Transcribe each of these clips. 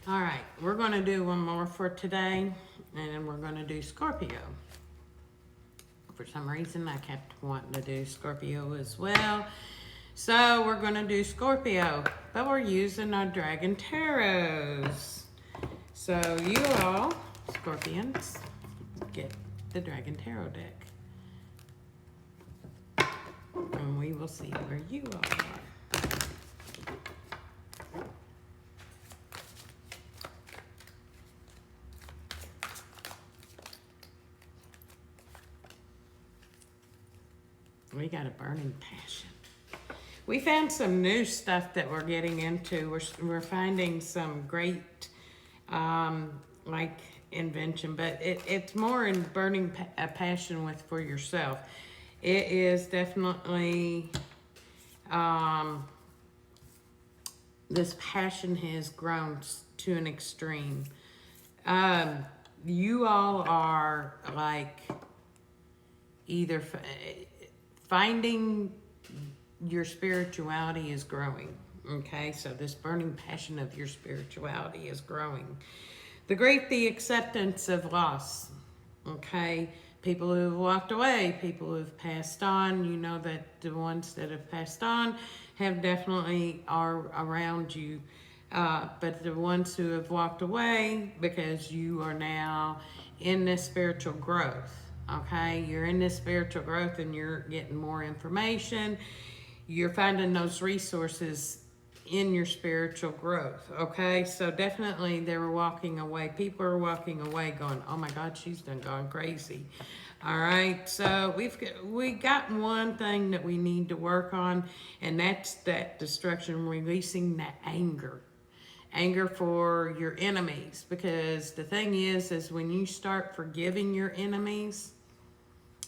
All right, we're going to do one more for today, and then we're going to do Scorpio. For some reason, I kept wanting to do Scorpio as well. So we're going to do Scorpio, but we're using our Dragon Tarots. So you all, Scorpions, get the Dragon Tarot deck. And we will see where you all are. We got a burning passion. We found some new stuff that we're getting into. We're finding some great, like invention, but it's more in burning a passion with for yourself. It is definitely, this passion has grown to an extreme. You all are like either finding your spirituality is growing. Okay, so this burning passion of your spirituality is growing. The acceptance of loss. Okay, people who have walked away, people who have passed on, you know that the ones that have passed on have definitely are around you. But the ones who have walked away, because you are now in this spiritual growth. Okay, you're in this spiritual growth and you're getting more information. You're finding those resources in your spiritual growth. Okay, so definitely they were walking away. People are walking away going, oh my God, she's done gone crazy. All right, so we got one thing that we need to work on, and that's that destruction, releasing that anger for your enemies. Because the thing is when you start forgiving your enemies,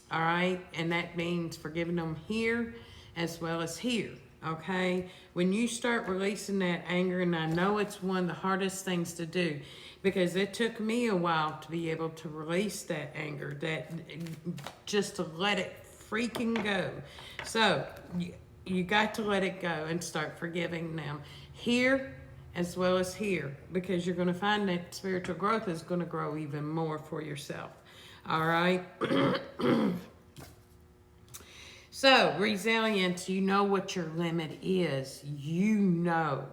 all right, and that means forgiving them here as well as here. Okay, when you start releasing that anger, and I know it's one of the hardest things to do, because it took me a while to be able to release that anger, that just to let it freaking go. So you got to let it go and start forgiving them here as well as here, because you're going to find that spiritual growth is going to grow even more for yourself. All right. So, resilience, you know what your limit is. You know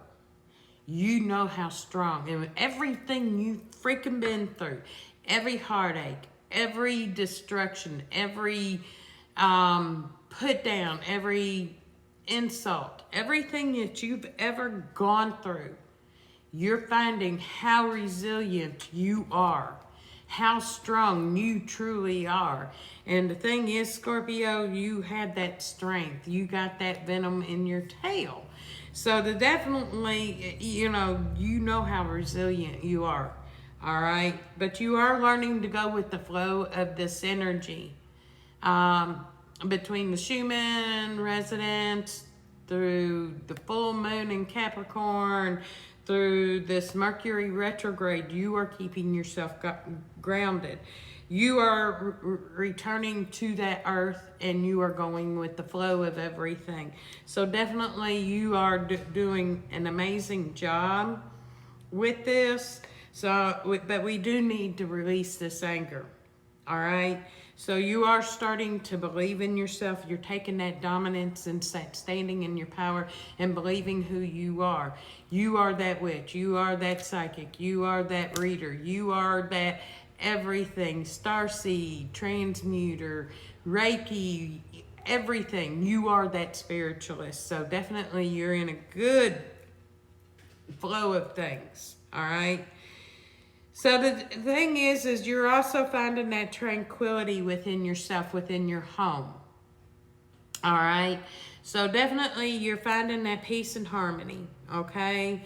how strong. And everything you've freaking been through, every heartache, every destruction, every put down, every insult, everything that you've ever gone through, you're finding how resilient you are, how strong you truly are. And the thing is, Scorpio, you had that strength. You got that venom in your tail. So definitely, you know how resilient you are. All right. But you are learning to go with the flow of this energy. Between the Schumann resonance, through the full moon in Capricorn, through this Mercury retrograde, you are keeping yourself grounded. You are returning to that earth, and you are going with the flow of everything. So definitely you are doing an amazing job with this. So, but we do need to release this anger. All right. So you are starting to believe in yourself. You're taking that dominance and standing in your power and believing who you are. You are that witch. You are that psychic. You are that reader. You are that everything. Starseed, transmuter, Reiki, everything. You are that spiritualist. So definitely you're in a good flow of things. All right. So the thing is you're also finding that tranquility within yourself, within your home. All right. So definitely you're finding that peace and harmony. Okay.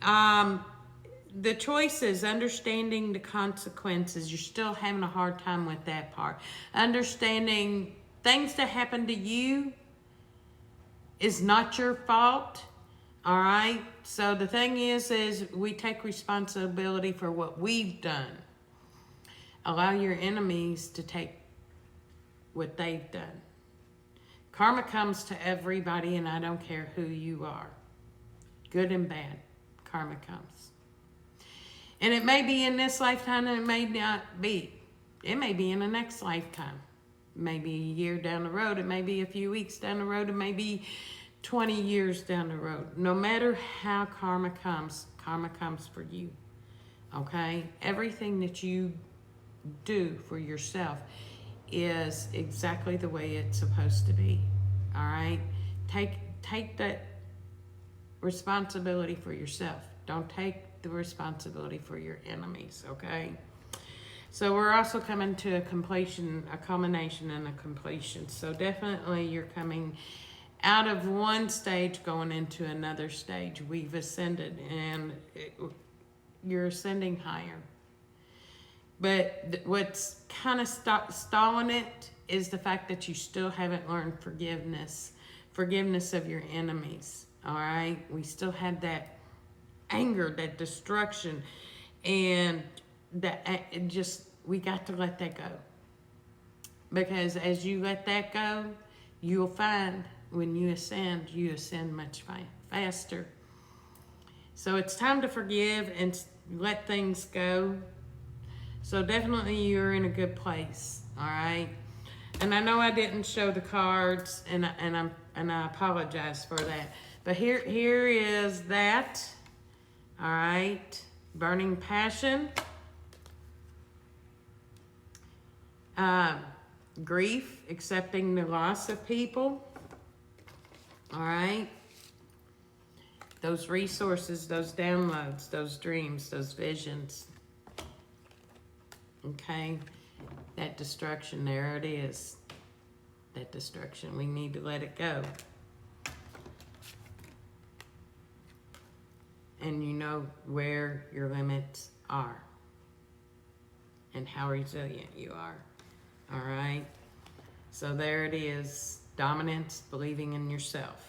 The choices, understanding the consequences, you're still having a hard time with that part. Understanding things that happen to you is not your fault. All right. So the thing is we take responsibility for what we've done. Allow your enemies to take what they've done. Karma comes to everybody, and I don't care who you are. Good and bad, karma comes. And it may be in this lifetime, and it may not be. It may be in the next lifetime. Maybe a year down the road. It may be a few weeks down the road. It may be 20 years down the road. No matter how karma comes for you. Okay? Everything that you do for yourself is exactly the way it's supposed to be. All right? Take that responsibility for yourself. Don't take the responsibility for your enemies, okay? So we're also coming to a completion, a culmination and a completion. So definitely you're coming out of one stage going into another stage. We've ascended and you're ascending higher. But what's kind of stalling it is the fact that you still haven't learned forgiveness of your enemies. All right, we still have that anger, that destruction, and we got to let that go. Because as you let that go, you'll find when you ascend much faster. So it's time to forgive and let things go. So definitely you're in a good place, all right? And I know I didn't show the cards, and I apologize for that. But here is that, all right? Burning passion, grief, accepting the loss of people, all right? Those resources, those downloads, those dreams, those visions, okay? That destruction, there it is. That destruction, we need to let it go. And you know where your limits are and how resilient you are. All right? So there it is. Dominance, believing in yourself.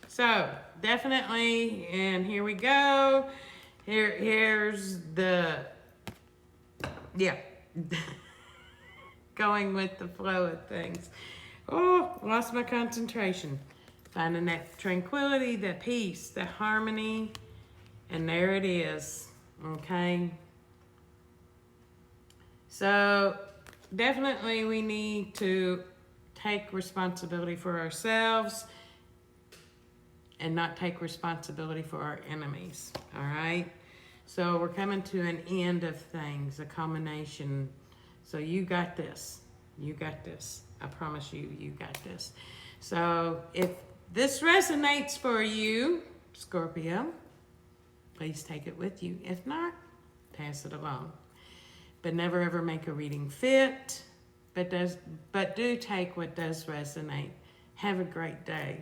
So definitely, and here we go. Here's the, yeah, going with the flow of things. Oh, lost my concentration. Finding that tranquility, that peace, that harmony, and there it is, okay? So definitely we need to take responsibility for ourselves and not take responsibility for our enemies, all right? So we're coming to an end of things, a culmination. So you got this. You got this. I promise you, you got this. So if this resonates for you, Scorpio, please take it with you. If not, pass it along. But never ever make a reading fit, but do take what does resonate. Have a great day.